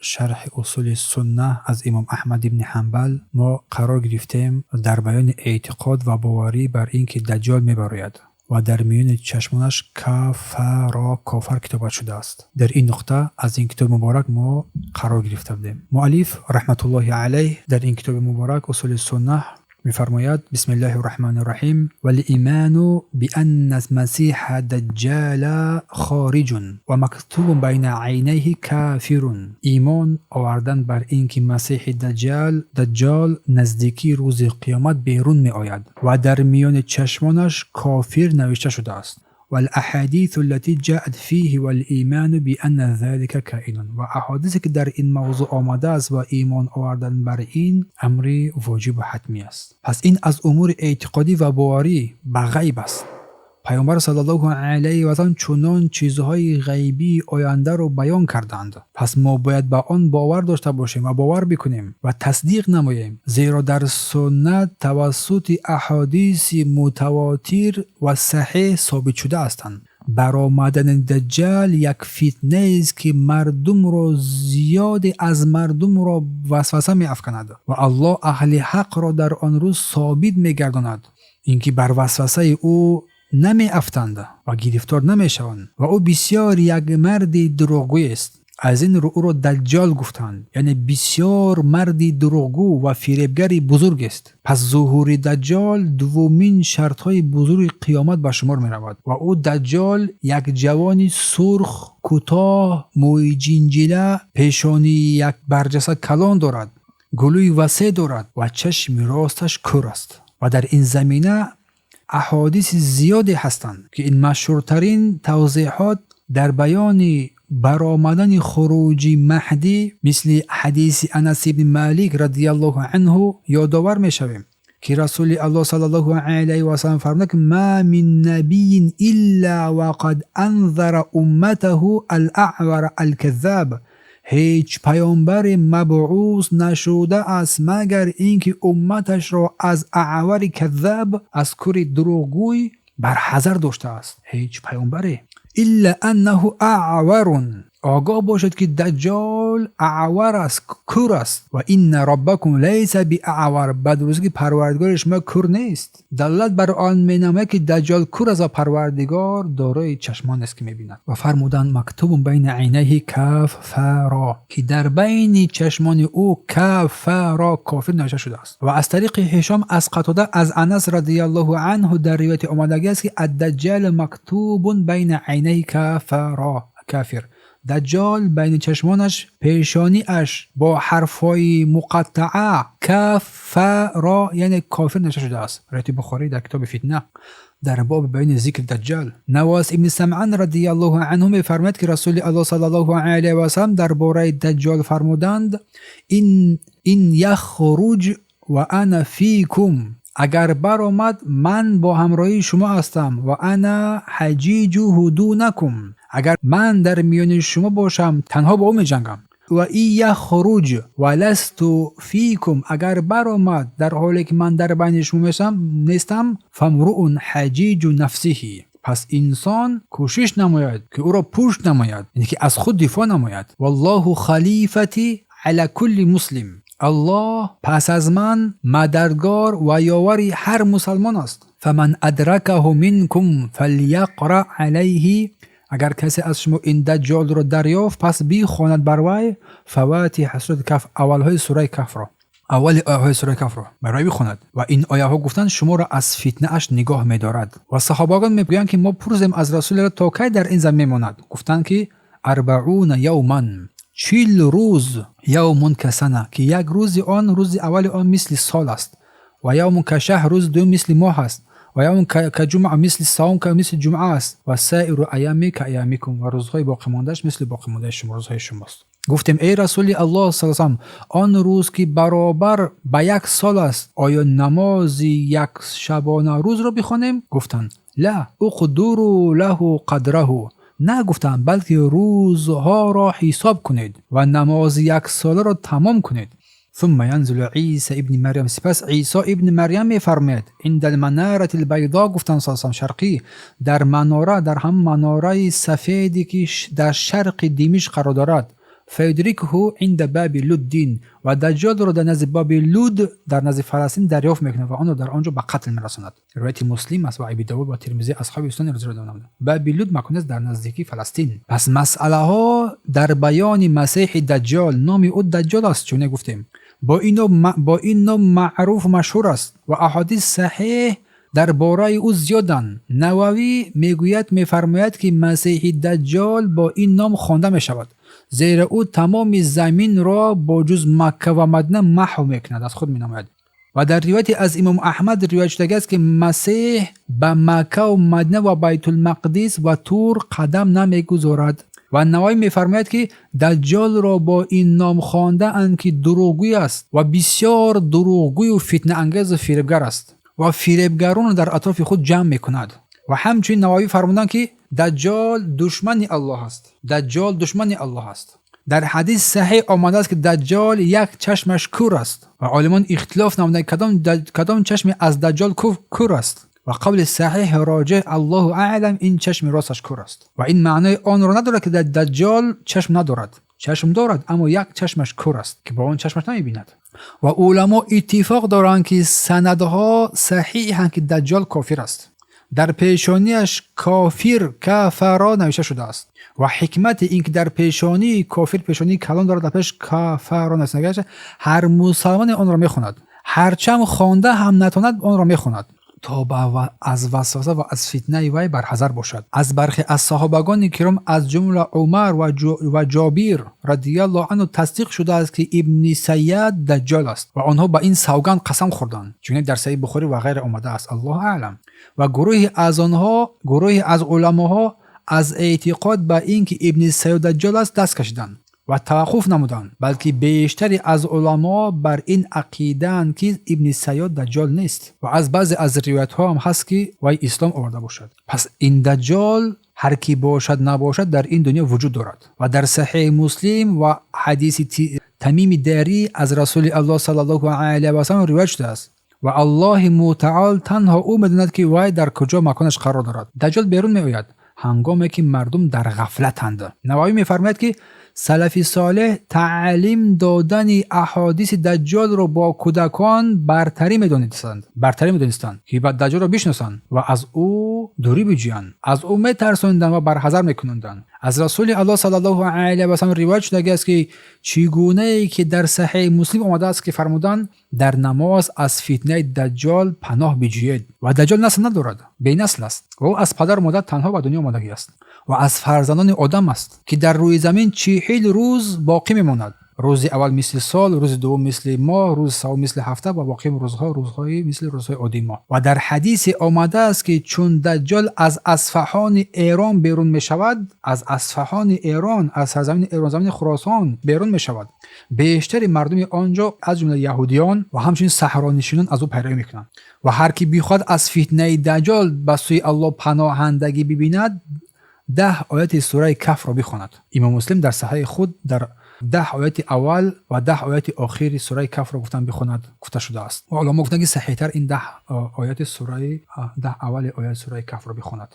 شرح اصول سنه از امام احمد ابن حنبل ما قرار گرفتیم در بیان اعتقاد و باوری بر این که دجال میبراید و در میان چشمانش کافر کتابت شده است. در این نقطه از این کتاب مبارک ما قرار گرفته بودیم. مؤلف رحمت الله علیه در این کتاب مبارک اصول سنه می‌فرماید بسم الله الرحمن الرحیم والایمان بان المسیح دجال خارج و مکتوب بین عینیه کافر. ایمان آوردن بر این که مسیح دجال نزدیکی روز قیامت بیرون می آید و در میان چشمانش کافر نوشته شده است. والاحاديث التي جاءت فيه والایمان بان ذلك کائن. و احادیثی که در این موضوع آمده است و ایمان آوردن بر این امری واجب و حتمی است. پس این از امور اعتقادی و باوری به غیب است. پیامبر صلی الله علیه و سلم چنان چیزهای غیبی آینده رو بیان کردند. پس ما باید به آن باور داشته باشیم و باور بکنیم و تصدیق نماییم، زیرا در سنت توسط احادیث متواتر و صحیح ثابت شده هستند. برآمدن دجال یک فتنه است که مردم را زیاد از مردم را وسوسه می افکند و الله اهل حق را در آن روز ثابت می گرداند. اینکه بر وسوسه او نمی افتند و گرفتار نمی شوند و او بسیار یک مرد دروغگوی است. از این رو او را دجال گفتند، یعنی بسیار مرد دروغگو و فریبگر بزرگ است. پس ظهور دجال دومین شرط های بزرگ قیامت به شمار می رود و او دجال یک جوانی سرخ کوتاه موی جنجله، پیشانی یک برجسته کلان دارد، گلوی وسیع دارد و چشم راستش کور است. و در این زمینه احادیث زیادی هستند که این مشهورترین توضیحات در بیان برآمدن خروج مهدی مثل حدیث انس بن مالک رضی الله عنه یادآور می شویم که رسول الله صلی الله علیه و سلم فرمود که ما من نبی الا وقد انذر امته الاعور الكذاب. هیچ پیامبر مبعوث نشده است مگر اینکه امتش را از اعور کذاب، از کور دروغگوی برحذر داشته است. هیچ پیامبری الا انه اعور، آگاه باشد که دجال اعور است، کور است. و این ربکم لیس باعور، بدروزی که پروردگار شما کور نیست. دلالت بر آن مینامه که دجال کور است و پروردگار دارای چشمان است که میبیند. و فرمودند مکتوب بین عینیه کافر، که در بین چشمان او کافر، کافر نوشته شده است. و از طریق هشام از قتاده از انس رضی الله عنه در روایت آمده است که الدجال مکتوب بین عینیه کافر. دجال بین چشمانش پیشانی اش با حرفای مقطعه کافر یعنی کافر نوشته شده است. روایت بخاری در کتاب فتنه در باب بیان ذکر دجال. نواس ابن سمعان رضی الله عنه می‌فرماید که رسول الله صلی الله علیه و سلم درباره دجال فرمودند این یخرج و انا فیکم، اگر برآمد من با همراهی شما هستم و انا حجیج دونکم، اگر من در میان شما باشم تنها با او می جنگم. و این یخرج و لست فیکم، اگر برآمد در حالی که من در بین شما نیستم فامرؤ حجیج نفسه، پس انسان کوشش نماید که او را پشت نماید، یعنی که از خود دفاع نماید. والله خلیفتی علی کل مسلم، الله پس از من مددگار و یاوری هر مسلمان است. فمن ادرکه منکم فلیقرأ علیه، اگر کسی از شما این دجال را دریافت پس بخواند بر وی فواتح سوره کهف، اول سوره کهف را برای بخواند. و این آیه ها گفتند شما را از فتنه اش نگاه می‌دارد. و صحابگان میگویند که ما پرسیدیم از رسول الله تا کی در این زمین میماند؟ گفتند که 40 یوما، 40 روز، یوم کسنه، که یک روز آن روز اول آن مثل سال است، و یوم کشهر، روز دوم مثل ماه است، و یوم کجمعه مثل صوم که مثل جمعه است، و سایر ایام کایامکم، و روزهای باقی ماندهش مثل باقی مانده شما، روزهای شماست. گفتیم ای رسول الله صلی الله علیه و سلم آن روز که برابر به یک سال است آیا نماز یک شبانه روز را بخوانیم؟ گفتند لا اقدروا له قدره، نه گفتند بلکه روزها را حساب کنید و نماز یک ساله را تمام کنید. ثم ينزل عیسی ابن مریم، سپس عیسی ابن مریم میفرماید عند المناره البیضاء، گفتن ساسم شرقی، در مناره، در هم مناره سفیدی که در شرق دمشق قرار دارد. فیدریکه عند باب لود و دجال رو در نزد باب لود در نزد فلسطین دریافت میکنه و آن رو در آنجا به قتل میرساند. روایت مسلم است و ابی داود و ترمذی اصحاب سنن رضی الله عنهم. باب لود مکان است در نزدیکی فلسطین. پس مسئله ها در بیان مسیح دجال، نام او دجال است چون گفتیم. با این نام معروف مشهور است و احادیث صحیح درباره او زیادند. نووی میفرماید که مسیح دجال با این نام خوانده می شود زیرا او تمام زمین را با جز مکه و مدینه محو میکند، از خود مینامد. و در روایت از امام احمد روایت شده است که مسیح به مکه و مدینه و بیت المقدس و تور قدم نمیگذارد. و نووی میفرماید که دجال را با این نام خوانده اند که دروغگوی است و بسیار دروغگوی و فتنه انگیز و فریبگر است و فریبگران در اطراف خود جمع میکند. و همچنین نووی فرمودند که دجال دشمن الله است. دجال دشمن الله است. در حدیث صحیح آمده است که دجال یک چشمش کور است و عالمان اختلاف نمودند کدام چشم از دجال کور است و قول صحیح راجح الله اعلم این چشم راستش کور است و این معنای آن را ندارد که دجال چشم ندارد. چشم دارد اما یک چشمش کور است که با اون چشمش نمیبیند. و علما اتفاق دارند که سندها صحیحند که دجال کافر است. در پیشانیش کافر نوشته شده است و حکمت این که در پیشانی کافر پیشانی کلان دارد، در پیش کافر نوشته، هر مسلمان آن را میخواند، هرچند خوانده هم نتواند آن را میخواند تا از وسوسه و از فتنه وی برحذر باشد. از برخی از صحابگان کرام از جمله عمر و جابر رضی الله عنه تصدیق شده است که ابن سید دجال است و آنها با این سوگند قسم خوردند چون در صحیح بخاری و غیره آمده است. الله اعلم. و گروهی از علماها از اعتقاد به این که ابن سید دجال است دست کشیدند و توقف نمودند، بلکه بیشتری از علما بر این عقیده‌اند که ابن سید دجال نیست و از بعضی از روایت ها هم هست که وی اسلام آورده باشد. پس این دجال هر کی باشد نباشد در این دنیا وجود دارد و در صحیح مسلم و حدیث تمیم داری از رسول الله صلی الله علیه و سلم روایت شده است و الله متعال تنها او می‌داند که وی در کجا مکانش قرار دارد. دجال بیرون میآید هنگامی که مردم در غفلتند. نووی می‌فرماید که سلف صالح تعلیم دادن احادیث دجال را با کودکان برتری می‌دانستند که بعد دجال را بشناسند و از او دوری بجویند، از او می‌ترساندند و برحذر می‌کنندند. از رسول الله صلی الله علیه و سلم روایت شده است که چگونه ای که در صحیح مسلم آمده است که فرمودند در نماز از فتنه دجال پناه بجویید و دجال نسل ندارد، بی نسل است و او از پدر و مادر تنها به دنیا آمدگی است و از فرزندان آدم است که در روی زمین 40 روز باقی میماند. روز اول مثل سال، روز دوم مثل ماه، روز سوم مثل هفته و باقی روزهای مثل روزهای عادی ماه. و در حدیث آمده است که چون دجال از اصفهان ایران بیرون می شود، از اصفهان ایران، از سرزمین ایران، زمین خراسان بیرون می شود، بیشتر مردم آنجا از جمله یهودیان و همچنین صحرانشینان از او پیروی میکنند و هر کی بخواد از فتنه دجال به سوی الله پناهندگی ببیند 10 آیت سوره کهف را بخواند. امام مسلم در صحیح خود در 10 آیت اول و 10 آیت آخر سوره کهف را گفته شده است و علما گفتند که صحیح تر این 10 آیت سوره 10 اول آیت سوره کهف را بخواند.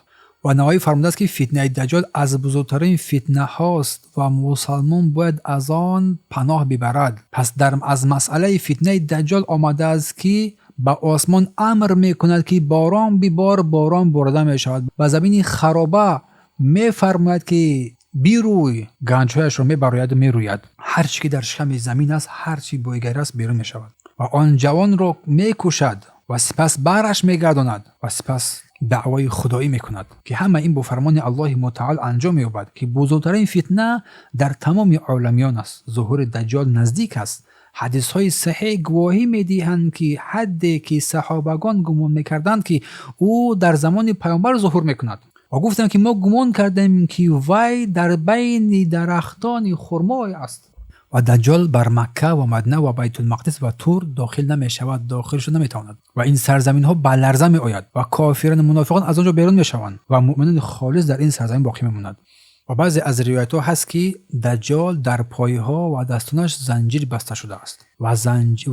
و نووی فرموده است که فتنه دجال از بزرگترین فتنه هاست و مسلمان باید از آن پناه ببرد. پس از مسئله فتنه دجال آمده است که به آسمان امر میکند که باران ببار، باران بارده می شود. و زمین خرابه میفرماید که بیروی، گنجهایش را میبراید و میروید. هر چی که در شکم زمین است، هر چی بویگر است بیرون میشود و آن جوان را میکشد و سپس برش میگرداند و سپس دعوای خدایی میکند که همه این با فرمان الله متعال انجام مییابد که بزرگترین فتنه در تمام عالمیان است. ظهور دجال نزدیک است. حدیث های صحیح گواهی میدهند که حدی که صحابگان گمان میکردند که او در زمان پیامبر ظهور میکند و گفتند که ما گمان کردیم که وی در بین درختان خرمای است. و دجال بر مکه و مدینه و بیت المقدس و تور داخل نمی شود، داخلش نمی تواند و این سرزمین ها به لرزه می آید و کافران منافقان از آنجا بیرون می شوند و مؤمنان خالص در این سرزمین باقی می مانند. و بعضی از روایت ها هست که دجال در پایه ها و دستانش زنجیر بسته شده است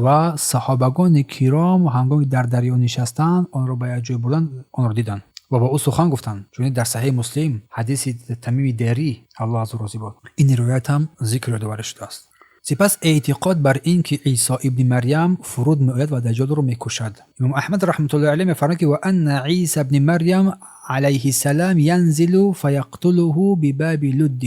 و صحابگان کرام و هنگامی در دریا نشستند آن را به جای بردند آن را دیدند و با او سخن گفتند. چون در صحیح مسلم حدیث تمیم دری الله از او راضی باد این روایت هم ذکر یادآور شده است. سپس اعتقاد بر این که عیسی ابن مریم فرود میآید و دجال رو میکشد. امام احمد رحمت الله علیه میفرماید که و ان عیسی ابن مریم علیه السلام ینزل فیقتله بباب لد.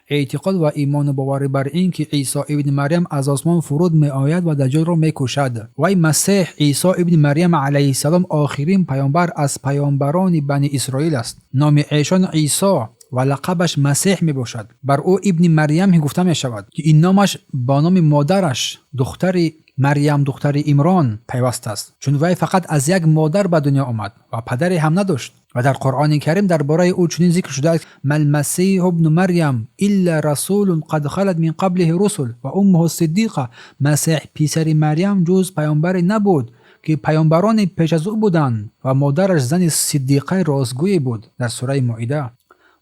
اعتقاد و ایمان و باور بر این که عیسی ابن مریم از آسمان فرود میآید و دجال را میکشد. وی مسیح عیسی ابن مریم علیه السلام آخرین پیامبر از پیامبران بنی اسرائیل است. نام ایشان عیسی و لقبش مسیح می باشد. بر او ابن مریم گفته می شود که این نامش با نام مادرش دختر مریم دختر عمران پیوست است، چون وی فقط از یک مادر به دنیا آمد و پدری هم نداشت. و در قرآن کریم درباره او چنین ذکر شده است: ما المسیح ابن مریم الا رسول قد خلت من قبله رسل و امه صدیقه. مسیح پسر مریم جز پیامبر نبود که پیامبران پیش از او بودند و مادرش زن صدیقه راستگوی بود. در سوره مائده.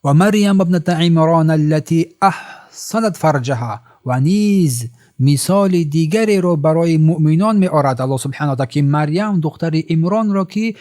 و مریم ابنت عمران التي احصنت فرجها. و نیز مثال دیگری رو برای مؤمنان می آورد الله سبحانه و تعالی که مریم دختر عمران را که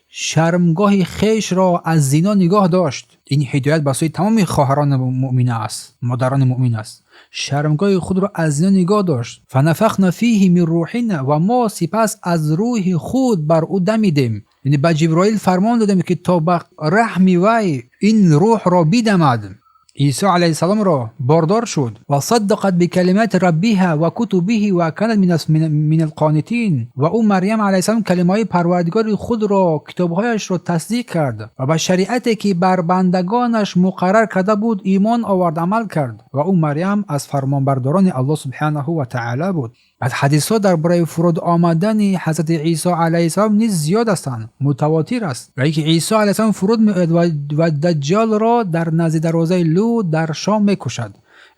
شرمگاه خیش را از زنا نگاه داشت. این هدایت به سوی تمام خواهران مؤمنه است، مادران مؤمن است. شرمگاه خود را از زنا نگاه داشت. فنفخنا فیه من روحنا. و ما سپس از روح خود بر او دمیدیم. یعنی به جبرائیل فرمان دادیم که تا به رحم وی این روح را بدمد. عیسی علیه السلام را باردار شد و صدقت بکلمات ربها و کتبه و کانت من القانتین. و او مریم علیه السلام کلمات پروردگار خود را کتابهایش را تصدیق کرد و به شریعتی که بر بندگانش مقرر کرده بود ایمان آورد عمل کرد. و او مریم از فرمانبرداران الله سبحانه و تعالی بود. بعد حدیثات درباره فرود آمدن حضرت عیسی علیه السلام نیز زیاد هستند، متواتر است. و اینکه عیسی علیه السلام فرود میآید و دجال را در نزد دروازه لود در شام میکشد.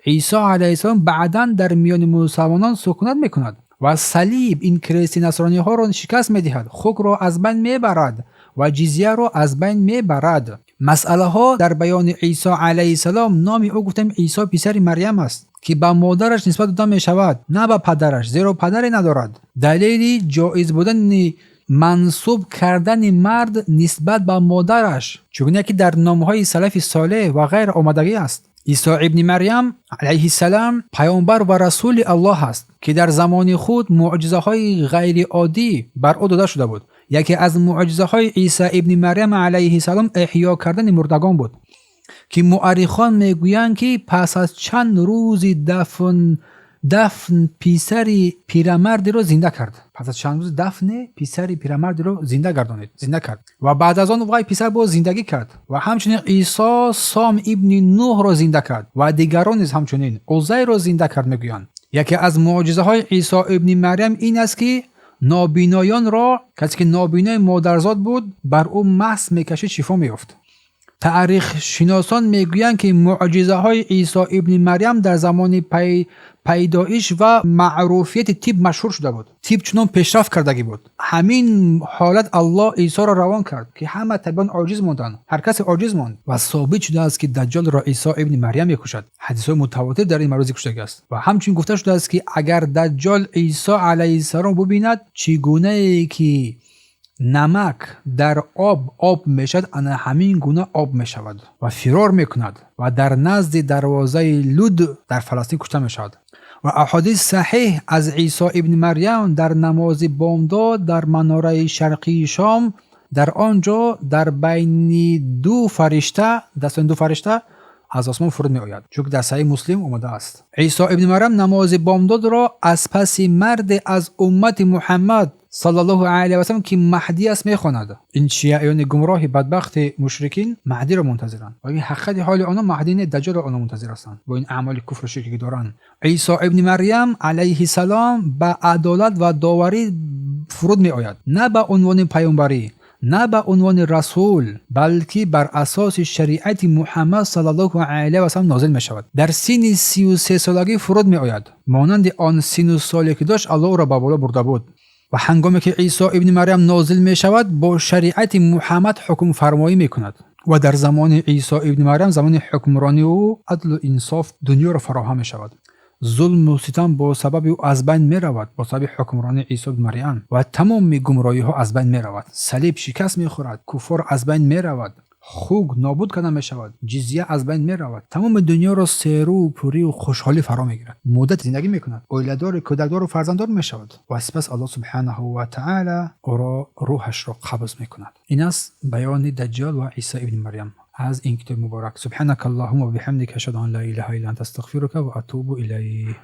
عیسی علیه السلام بعداً در میان مسلمانان سکونت میکند و صلیب این کریستی نصرانی ها را شکست میدهد، خوک را از بین میبرد و جزیه را از بین میبرد. مسئله ها در بیان عیسی علیه السلام نام او گفتیم عیسی پسر مریم است که به مادرش نسبت داده می شود، نه به پدرش، زیرا پدری ندارد. دلیلی جایز بودن منصوب کردن مرد نسبت به مادرش چگونه که در نامهای سلف صالح و غیر آمدگی است. عیسی ابن مریم علیه السلام پیامبر و رسول الله است که در زمان خود معجزه های غیر عادی بر او داده شده بود. یکی از معجزه های عیسی ابن مریم علیه السلام احیا کردن مردگان بود که مورخان میگویند که پس از چند روز دفن پسر پیرمردی رو زنده کرد. پس از چند روز دفن پسر پیرمردی رو زنده کرد و بعد از آن وی پسر باز زندگی کرد. و همچنین عیسی سام ابن نوح رو زنده کرد و دیگران نیز همچنین عزیر رو زنده کرد. میگویند یکی از معجزه های عیسی ابن مریم این است که نابینایان را، کسی که نابینای مادرزاد بود، بر او مس میکشید شفا میافت. تاریخ شناسان میگویند که معجزه های عیسی ابن مریم در زمان پیدایش و معروفیت طب مشهور شده بود. طب چنان پیشرفت کردگی بود. همین حالت الله عیسی را روان کرد که همه طبیان عاجز موندند، هر کس عاجز ماند و ثابت شده است که دجال را عیسی ابن مریم میکشد. حدیث متواتر در این مورد ذکر شده است و همچنین گفته شده است که اگر دجال عیسی علیه السلام ببیند چگونه ای که نمک در آب میشد، انا همین گونه آب میشود و فرار میکند و در نزد دروازه لود در فلسطین کشته میشود. و احادیث صحیح از عیسی ابن مریم در نماز بامداد در مناره شرقی شام، در آنجا در بین دو فرشته از آسمان فرود می آید، چون در صحیح مسلم اومده است. عیسی ابن مریم نماز بامداد را از پس مرد از امت محمد صلی الله علیه و سلم که مهدی است میخواند. این شیعیان گمراه بدبخت مشرکین مهدی را منتظرند و این حقیقت حال آنها مهدی نه، دجال را آنها منتظر هستند با این اعمال کفر و شرکی که دارند. عیسی ابن مریم علیه السلام به عدالت و داوری فرود می آید، نه به عنوان پیامبری، نه به عنوان رسول، بلکه بر اساس شریعت محمد صلی الله علیه و سلم نازل می شود. در سن 33 سالگی فرود می آید، مانند آن سن و سالی که داشت الله را به بالا برده بود. و هنگامی که عیسی ابن مریم نازل می شود با شریعت محمد حکم فرمایی می کند و در زمان عیسی ابن مریم زمان حکمرانی و عدل و انصاف دنیا را فراهم می شود. ظلم و ستم با سبب او از بین می رود، با سبب حکمرانی عیسی بن مریم و تمام گمراهی ها از بین می رود. صلیب شکست می خورد، کفار از بین می رود، خوگ نابود کنده می شود، جزیه از بین می رود، تمام دنیا را سرو و پوری و خوشحالی فرا می گیرد، مدت زندگی می کند، اولیدار، کودکدار و فرزنددار می شود و سپس الله سبحانه و تعالی او را روحش را قبض می کند. این است بیان دجال و عیسی ابن مریم از این کتاب مبارک. سبحانك اللهم و بحمدک اشهد ان لا اله الا انت استغفرك و اتوب الیک.